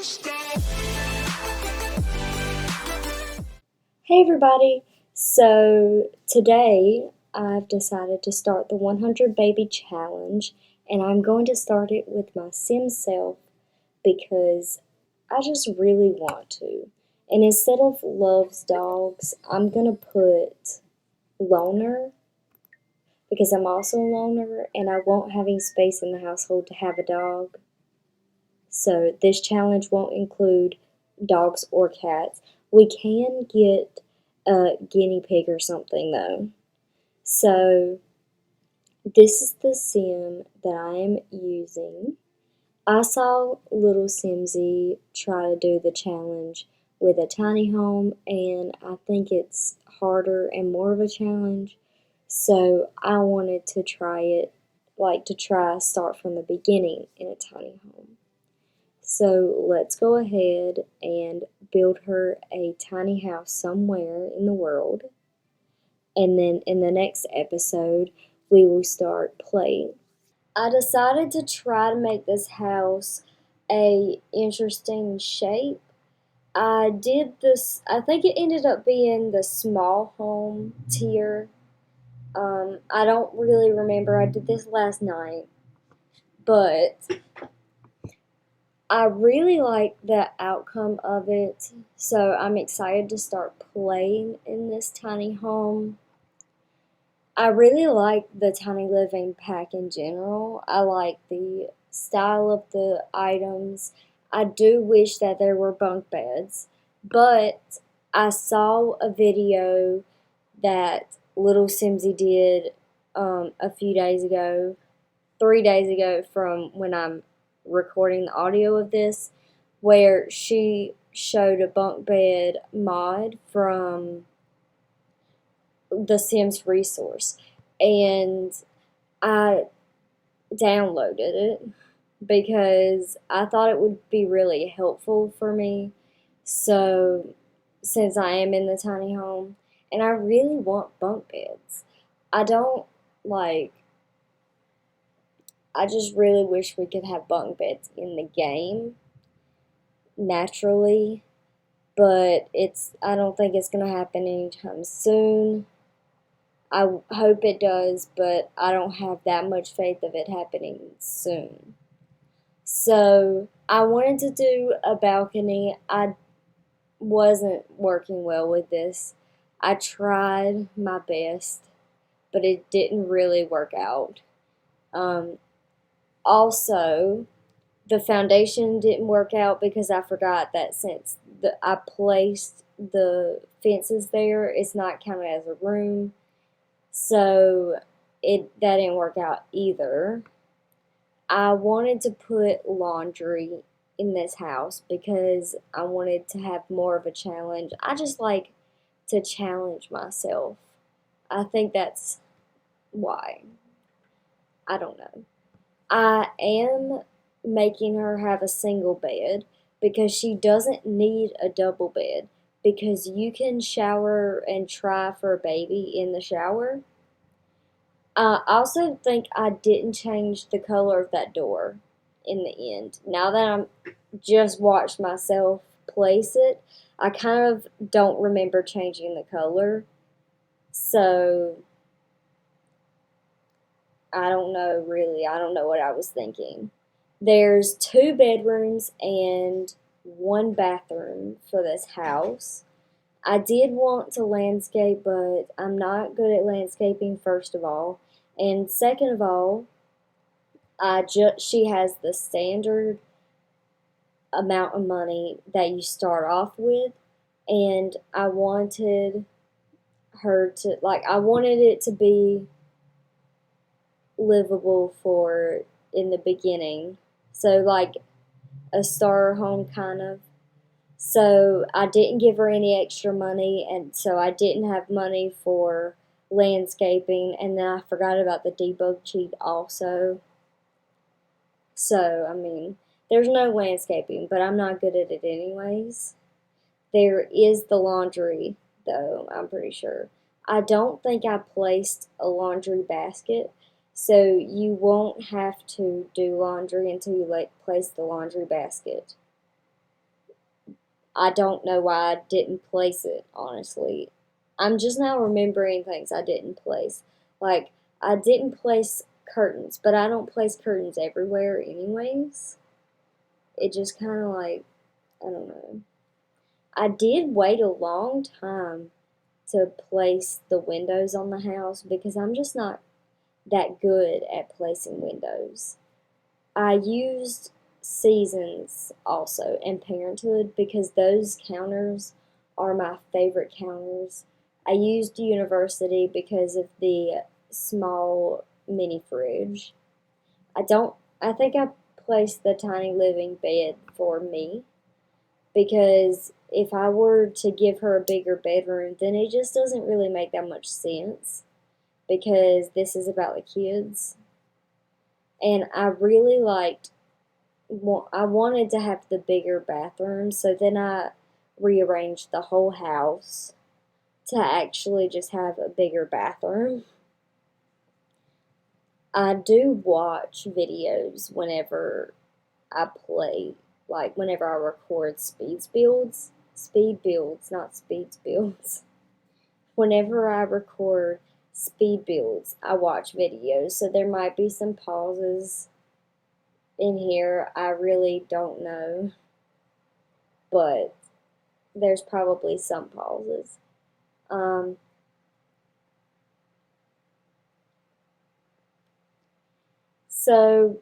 Hey everybody! So today I've decided to start the 100 Baby Challenge, and I'm going to start it with my sim self because I just really want to. And instead of loves dogs, I'm going to put loner because I'm also a loner and I won't have any space in the household to have a dog. So this challenge won't include dogs or cats. We can get a guinea pig or something though. So this is the sim that I am using. I saw little Simsy try to do the challenge with a tiny home, and I think it's harder and more of a challenge. So I wanted to try it, start from the beginning in a tiny home. So let's go ahead and build her a tiny house somewhere in the world. And then in the next episode, we will start playing. I decided to try to make this house a interesting shape. I did this, I think it ended up being the small home tier. I don't really remember, I did this last night, but I really like the outcome of it, so I'm excited to start playing in this tiny home. I really like the tiny living pack in general. I like the style of the items. I do wish that there were bunk beds, but I saw a video that little Simsy did a few days ago, 3 days ago from when I'm recording the audio of this, where she showed a bunk bed mod from the Sims resource, and I downloaded it because I thought it would be really helpful for me. So, since I am in the tiny home, and I really want bunk beds, I don't like. I just really wish we could have bunk beds in the game naturally, but I don't think it's gonna happen anytime soon. I hope it does, but I don't have that much faith of it happening soon. So I wanted to do a balcony. I wasn't working well with this. I tried my best, but it didn't really work out. Um, Also, the foundation didn't work out because I forgot that since I placed the fences there, it's not counted as a room. So that didn't work out either. I wanted to put laundry in this house because I wanted to have more of a challenge. I just like to challenge myself. I think that's why. I don't know. I am making her have a single bed because she doesn't need a double bed because you can shower and try for a baby in the shower. I also think I didn't change the color of that door in the end. Now that I'm just watched myself place it, I kind of don't remember changing the color. So I don't know really. I don't know what I was thinking. There's 2 bedrooms and 1 bathroom for this house. I did want to landscape, but I'm not good at landscaping, first of all. And second of all, she has the standard amount of money that you start off with, and I wanted I wanted it to be livable for in the beginning. So, like a starter home, kind of. So I didn't give her any extra money, and so I didn't have money for landscaping, and then I forgot about the debug cheat also. So, I mean, there's no landscaping, but I'm not good at it anyways. There is the laundry, though, I'm pretty sure. I don't think I placed a laundry basket, so you won't have to do laundry until you place the laundry basket. I don't know why I didn't place it, honestly. I'm just now remembering things I didn't place. Like, I didn't place curtains, but I don't place curtains everywhere, anyways. It just kind of like, I don't know. I did wait a long time to place the windows on the house because I'm just not that good at placing windows. I used Seasons also and Parenthood because those counters are my favorite counters. I used University because of the small mini fridge. I think I placed the tiny living bed for me because if I were to give her a bigger bedroom, then it just doesn't really make that much sense because this is about the kids. And I really liked, I wanted to have the bigger bathroom, so then I rearranged the whole house to actually just have a bigger bathroom. I do watch videos whenever I play, like whenever I record speed builds, not speeds builds. Whenever I record speed builds, I watch videos, so there might be some pauses in here. I really don't know, but there's probably some pauses. Um, so,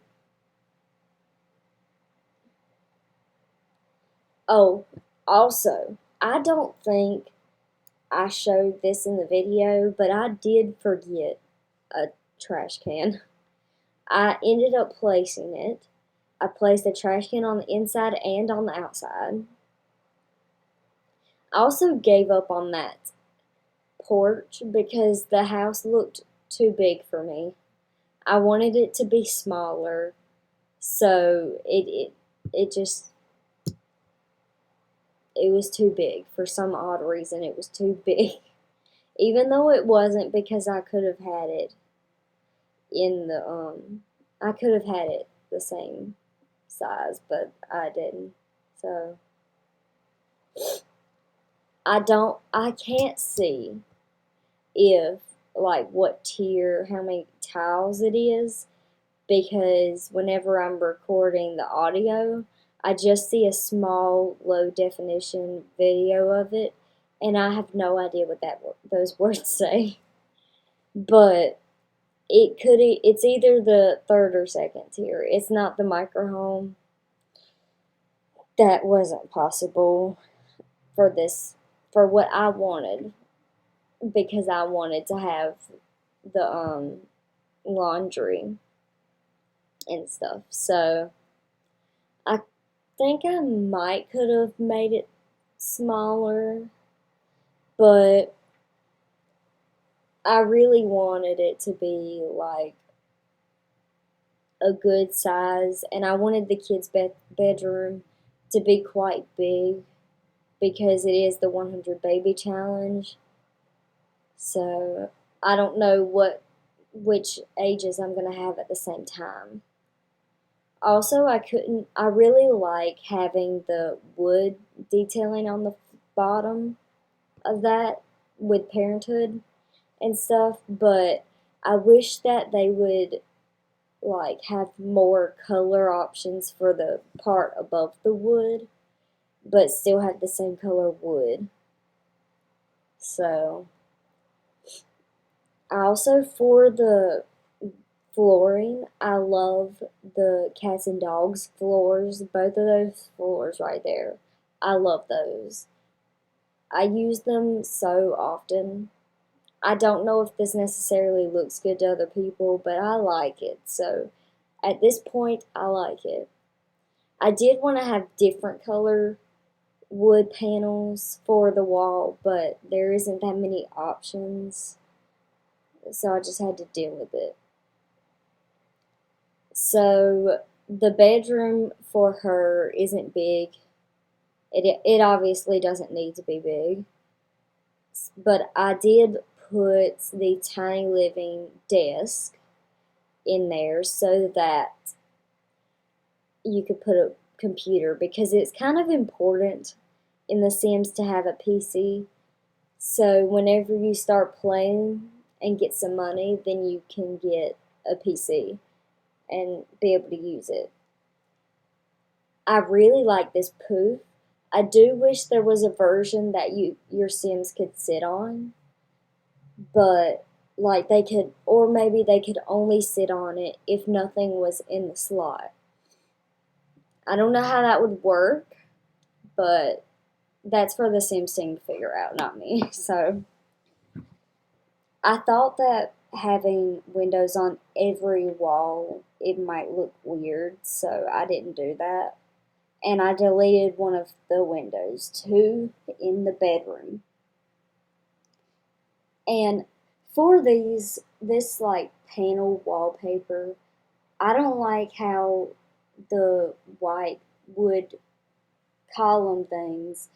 oh, also, I don't think I showed this in the video, but I did forget a trash can. I ended up placing it. I placed the trash can on the inside and on the outside. I also gave up on that porch because the house looked too big for me. I wanted it to be smaller, so it just it was too big for some odd reason. It was too big, even though it wasn't because I could have had it in the I could have had it the same size, but I didn't. So I can't see if like what tier, how many tiles it is because whenever I'm recording the audio, I just see a small low definition video of it and I have no idea what those words say. But it's either the third or second tier. It's not the microhome. That wasn't possible for this for what I wanted because I wanted to have the laundry and stuff. So I think I might could have made it smaller, but I really wanted it to be like a good size and I wanted the kids' bedroom to be quite big because it is the 100 baby challenge. So I don't know which ages I'm going to have at the same time. Also, I really like having the wood detailing on the bottom of that with Parenthood and stuff, but I wish that they would like have more color options for the part above the wood, but still have the same color wood. So, I also for the flooring, I love the cats and dogs floors, both of those floors right there. I love those. I use them so often. I don't know if this necessarily looks good to other people, but I like it. So at this point, I like it. I did want to have different color wood panels for the wall, but there isn't that many options. So I just had to deal with it. So the bedroom for her isn't big. It obviously doesn't need to be big. But I did put the tiny living desk in there so that you could put a computer because it's kind of important in The Sims to have a PC. So whenever you start playing and get some money, then you can get a PC and be able to use it. I really like this poof. I do wish there was a version that your Sims could sit on, but like they could, or maybe they could only sit on it if nothing was in the slot. I don't know how that would work, but that's for the Sims team to figure out, not me. So I thought that having windows on every wall, it might look weird, so I didn't do that. And I deleted one of the windows, 2 in the bedroom. And for this like panel wallpaper, I don't like how the white wood column things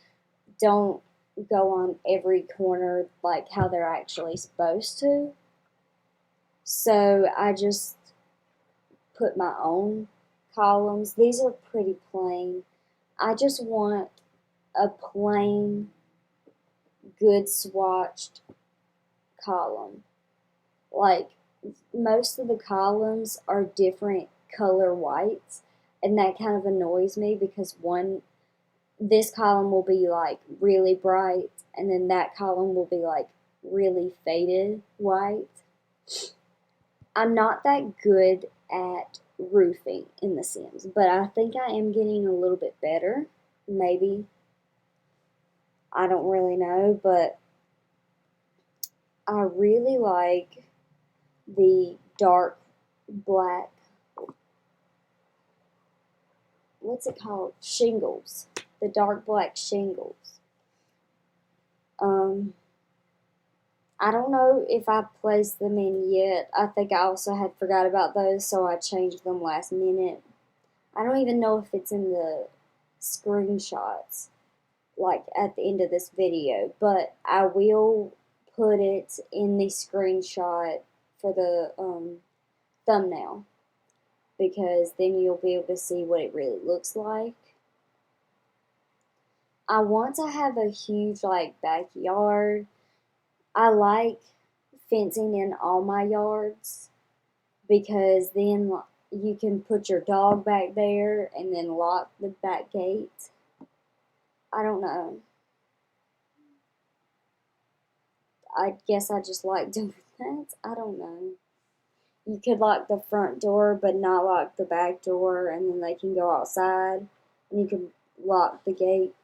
don't go on every corner like how they're actually supposed to. So I just put my own columns. These are pretty plain. I just want a plain, good swatched column. Like, most of the columns are different color whites, and that kind of annoys me because this column will be like really bright, and then that column will be like really faded white. I'm not that good at roofing in The Sims, but I think I am getting a little bit better. Maybe. I don't really know, but I really like the dark black, what's it called? Shingles. The dark black shingles. I don't know if I placed them in yet. I think I also had forgot about those, so I changed them last minute. I don't even know if it's in the screenshots, like at the end of this video, but I will put it in the screenshot for the thumbnail, because then you'll be able to see what it really looks like. I want to have a huge like backyard. I like fencing in all my yards because then you can put your dog back there and then lock the back gate. I don't know. I guess I just like doing that. I don't know. You could lock the front door but not lock the back door, and then they can go outside, and you can lock the gate.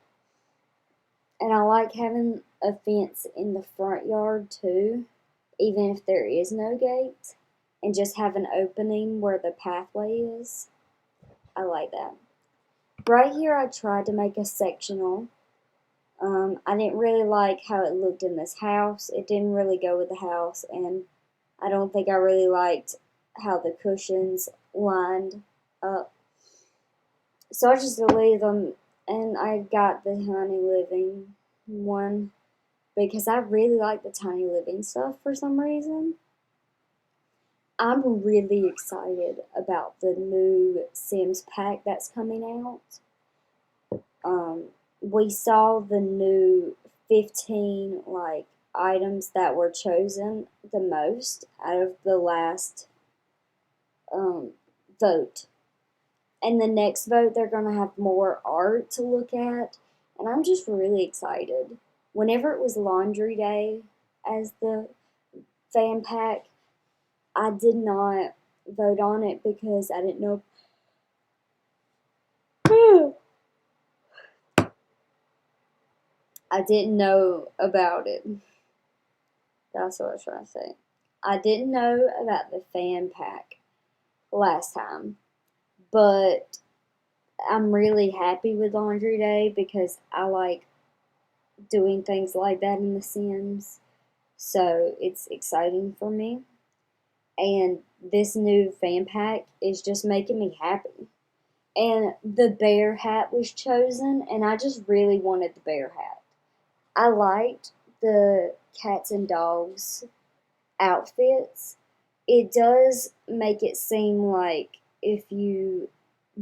And I like having a fence in the front yard too, even if there is no gate, and just have an opening where the pathway is. I like that. Right here I tried to make a sectional. I didn't really like how it looked in this house. It didn't really go with the house, and I don't think I really liked how the cushions lined up. So I just deleted them, and I got the Tiny Living one because I really like the Tiny Living stuff for some reason. I'm really excited about the new Sims pack that's coming out. We saw the new 15 like items that were chosen the most out of the last vote. And the next vote, they're going to have more art to look at. And I'm just really excited. Whenever it was Laundry Day as the fan pack, I did not vote on it because I didn't know. I didn't know about it. That's what I was trying to say. I didn't know about the fan pack last time, but I'm really happy with Laundry Day because I like doing things like that in The Sims. So it's exciting for me. And this new fan pack is just making me happy. And the bear hat was chosen, and I just really wanted the bear hat. I liked the cats and dogs outfits. It does make it seem like if you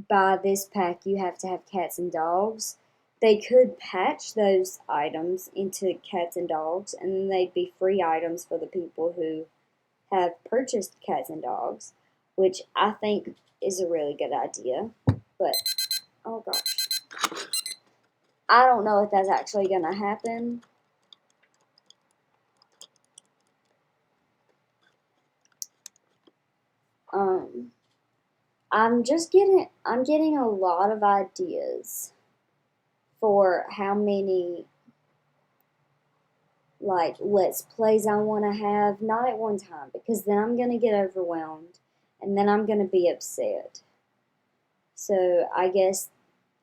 buy this pack, you have to have cats and dogs. They could patch those items into cats and dogs, and then they'd be free items for the people who have purchased cats and dogs, which I think is a really good idea. But, oh gosh, I don't know if that's actually going to happen. I'm getting a lot of ideas for how many like let's plays I want to have, not at one time, because then I'm going to get overwhelmed and then I'm going to be upset. So I guess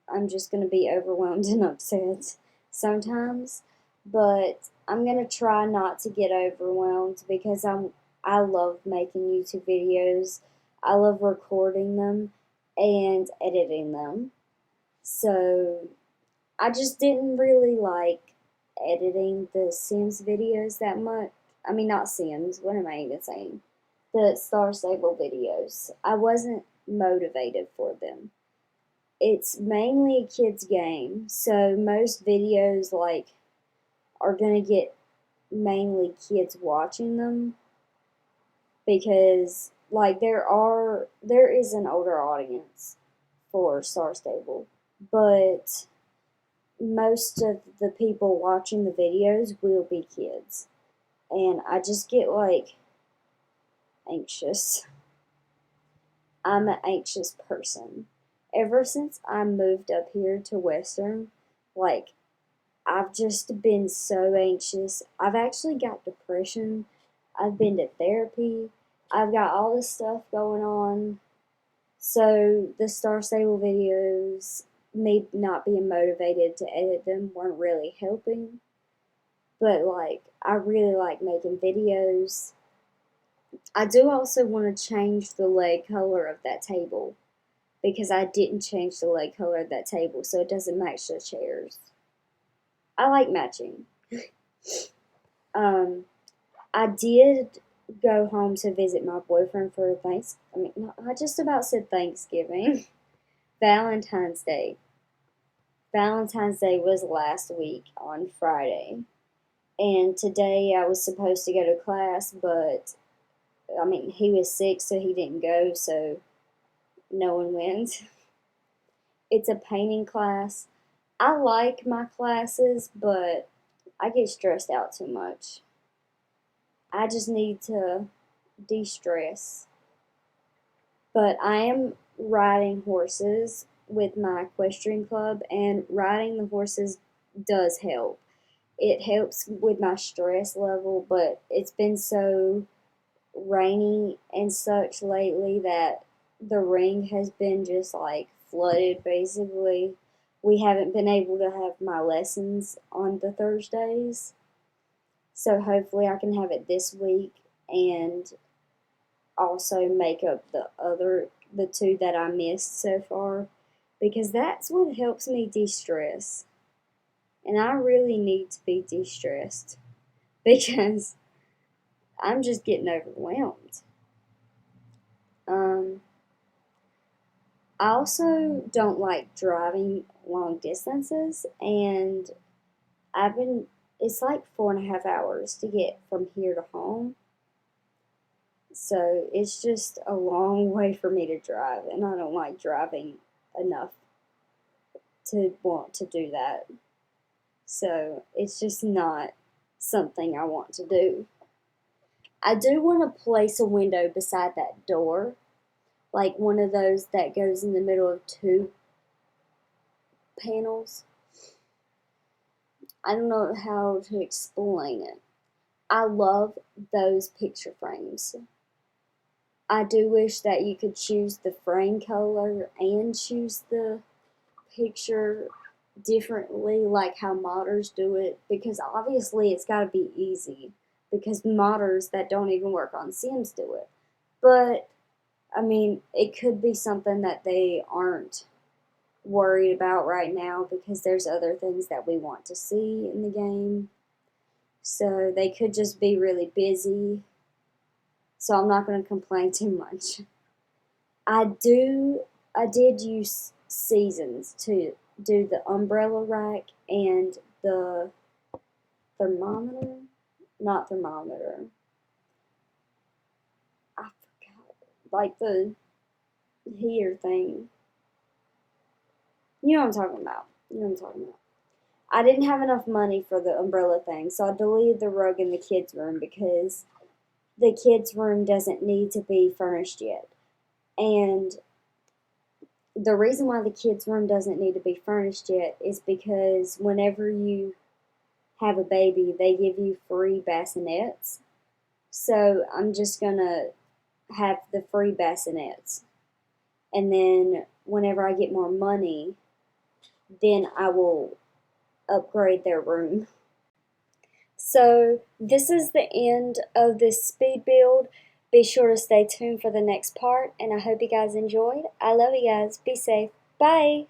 I'm just going to be overwhelmed and upset sometimes, but I'm going to try not to get overwhelmed because I love making YouTube videos. I love recording them and editing them. So I just didn't really like editing the Sims videos that much. I mean, not Sims, what am I even saying? The Star Stable videos. I wasn't motivated for them. It's mainly a kid's game, so most videos like are gonna get mainly kids watching them because like there is an older audience for Star Stable, but most of the people watching the videos will be kids. And I just get like anxious. I'm an anxious person. Ever since I moved up here to Western, like I've just been so anxious. I've actually got depression. I've been to therapy. I've got all this stuff going on. So the Star Stable videos, me not being motivated to edit them, weren't really helping. But like, I really like making videos. I do also want to change the leg color of that table because I didn't change the leg color of that table, so it doesn't match the chairs. I like matching. um, I did go home to visit my boyfriend for I just about said Thanksgiving. Valentine's Day. Valentine's Day was last week on Friday. And today I was supposed to go to class, but he was sick, so he didn't go, so no one went. It's a painting class. I like my classes, but I get stressed out too much. I just need to de stress. But I am riding horses with my equestrian club, and riding the horses does help. It helps with my stress level, but it's been so rainy and such lately that the ring has been just like flooded basically. We haven't been able to have my lessons on the Thursdays. So hopefully I can have it this week and also make up the two that I missed so far because that's what helps me de-stress. And I really need to be de-stressed because I'm just getting overwhelmed. Um, I also don't like driving long distances, and it's like 4.5 hours to get from here to home. So it's just a long way for me to drive, and I don't like driving enough to want to do that. So it's just not something I want to do. I do want to place a window beside that door, like one of those that goes in the middle of two panels. I don't know how to explain it. I love those picture frames. I do wish that you could choose the frame color and choose the picture differently, like how modders do it, because obviously it's got to be easy, because modders that don't even work on Sims do it. But, it could be something that they aren't worried about right now because there's other things that we want to see in the game. So they could just be really busy. So I'm not going to complain too much. I did use seasons do the umbrella rack and the thermometer, not thermometer. I forgot, like the heater thing. You know what I'm talking about. You know what I'm talking about. I didn't have enough money for the umbrella thing, so I deleted the rug in the kids' room because the kids' room doesn't need to be furnished yet. And the reason why the kids' room doesn't need to be furnished yet is because whenever you have a baby, they give you free bassinets. So I'm just gonna have the free bassinets. And then whenever I get more money, then I will upgrade their room. So this is the end of this speed build. Be sure to stay tuned for the next part, and I hope you guys enjoyed. I love you guys. Be safe. Bye.